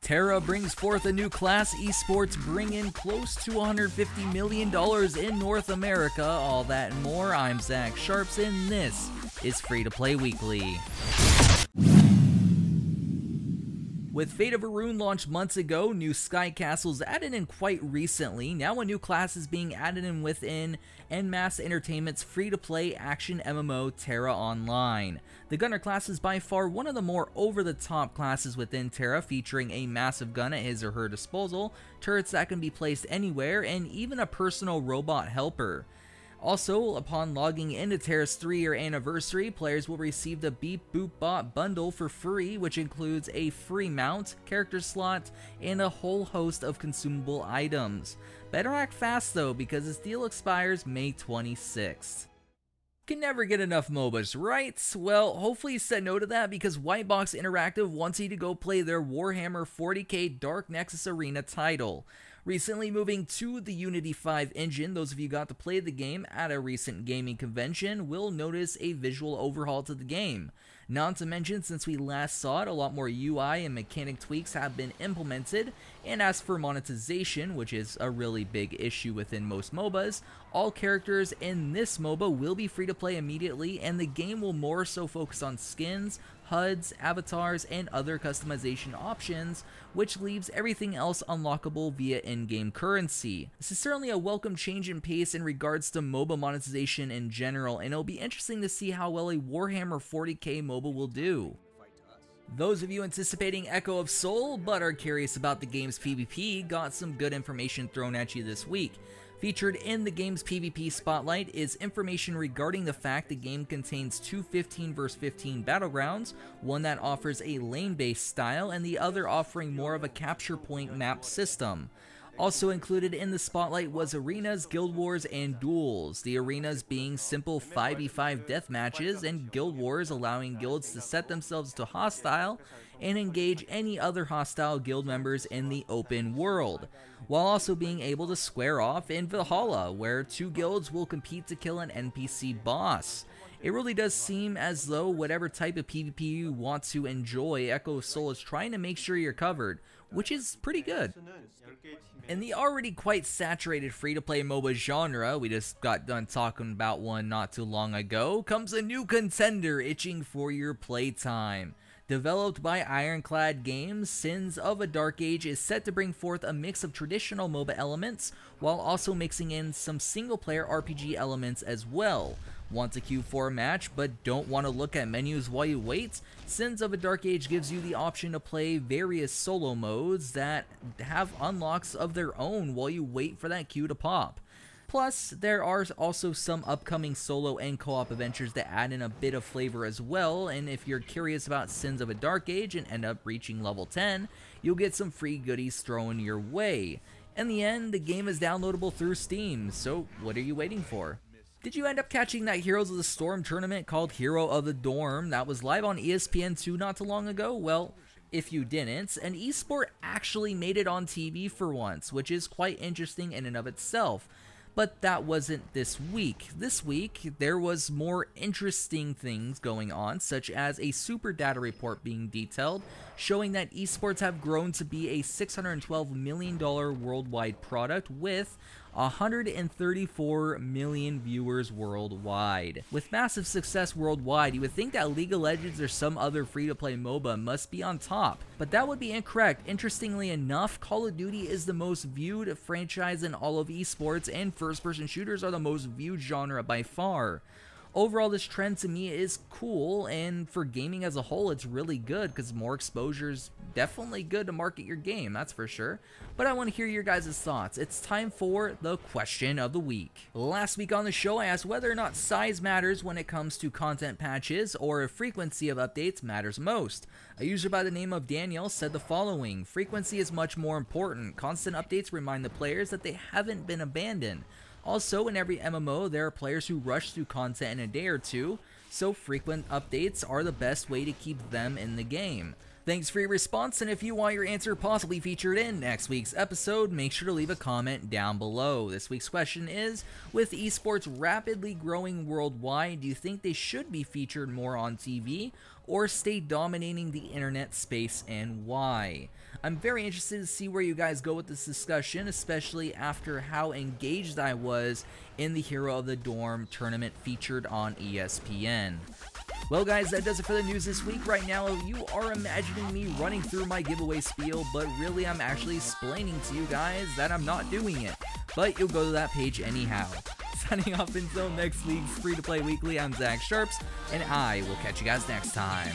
TERA brings forth a new class. Esports bring in close to $150 million in North America. All that and more. I'm Zach Sharps, and this is Free to Play Weekly. With Fate of Ahroun launched months ago, new Sky Castles added in quite recently. Now a new class is being added in within NMAS Entertainment's free-to-play action MMO TERA Online. The Gunner class is by far one of the more over-the-top classes within TERA, featuring a massive gun at his or her disposal, turrets that can be placed anywhere, and even a personal robot helper. Also, upon logging into TERA's 3-year anniversary, players will receive the Beep Boop Bot bundle for free, which includes a free mount, character slot, and a whole host of consumable items. Better act fast though, because this deal expires May 26th. Can never get enough MOBAs, right? Well, hopefully you said no to that, because Whitebox Interactive wants you to go play their Warhammer 40k Dark Nexus Arena title. Recently moving to the Unity 5 engine, those of you who got to play the game at a recent gaming convention will notice a visual overhaul to the game. Not to mention, since we last saw it, a lot more UI and mechanic tweaks have been implemented, and as for monetization, which is a really big issue within most MOBAs, all characters in this MOBA will be free to play immediately, and the game will more so focus on skins, HUDs, avatars, and other customization options, which leaves everything else unlockable via in-game currency. This is certainly a welcome change in pace in regards to MOBA monetization in general, and it'll be interesting to see how well a Warhammer 40k MOBA will do. Those of you anticipating Echo of Soul but are curious about the game's PvP got some good information thrown at you this week. Featured in the game's PvP spotlight is information regarding the fact the game contains two 15 vs 15 battlegrounds, one that offers a lane-based style and the other offering more of a capture point map system. Also included in the spotlight was arenas, guild wars, and duels. The arenas being simple 5v5 death matches, and guild wars allowing guilds to set themselves to hostile and engage any other hostile guild members in the open world, while also being able to square off in Valhalla, where two guilds will compete to kill an NPC boss. It really does seem as though whatever type of PvP you want to enjoy, Echo of Soul is trying to make sure you're covered, which is pretty good. In the already quite saturated free-to-play MOBA genre, we just got done talking about one not too long ago, comes a new contender itching for your playtime. Developed by Ironclad Games, Sins of a Dark Age is set to bring forth a mix of traditional MOBA elements, while also mixing in some single-player RPG elements as well. Want a Q4 match but don't want to look at menus while you wait? Sins of a Dark Age gives you the option to play various solo modes that have unlocks of their own while you wait for that queue to pop. Plus, there are also some upcoming solo and co-op adventures that add in a bit of flavor as well, and if you're curious about Sins of a Dark Age and end up reaching level 10, you'll get some free goodies thrown your way. In the end, the game is downloadable through Steam, so what are you waiting for? Did you end up catching that Heroes of the Storm tournament called Hero of the Dorm that was live on ESPN2 not too long ago? Well, if you didn't, an esport actually made it on TV for once, which is quite interesting in and of itself. But that wasn't this week. This week, there was more interesting things going on, such as a super data report being detailed, showing that esports have grown to be a $612 million worldwide product with 134 million viewers worldwide. With massive success worldwide, you would think that League of Legends or some other free-to-play MOBA must be on top, but that would be incorrect. Interestingly enough, Call of Duty is the most viewed franchise in all of esports, and first-person shooters are the most viewed genre by far. Overall, this trend to me is cool, and for gaming as a whole, it's really good because more exposure is definitely good to market your game, that's for sure. But I want to hear your guys' thoughts. It's time for the question of the week. Last week on the show, I asked whether or not size matters when it comes to content patches, or if frequency of updates matters most. A user by the name of Daniel said the following: frequency is much more important. Constant updates remind the players that they haven't been abandoned. Also, in every MMO, there are players who rush through content in a day or two, so frequent updates are the best way to keep them in the game. Thanks for your response, and if you want your answer possibly featured in next week's episode, make sure to leave a comment down below. This week's question is, with esports rapidly growing worldwide, do you think they should be featured more on TV or stay dominating the internet space, and why? I'm very interested to see where you guys go with this discussion, especially after how engaged I was in the Hero of the Dorm tournament featured on ESPN. Well guys, that does it for the news this week. Right now, you are imagining me running through my giveaway spiel, but really I'm actually explaining to you guys that I'm not doing it. But you'll go to that page anyhow. Signing off until next week's Free to Play Weekly, I'm Zach Sharps, and I will catch you guys next time.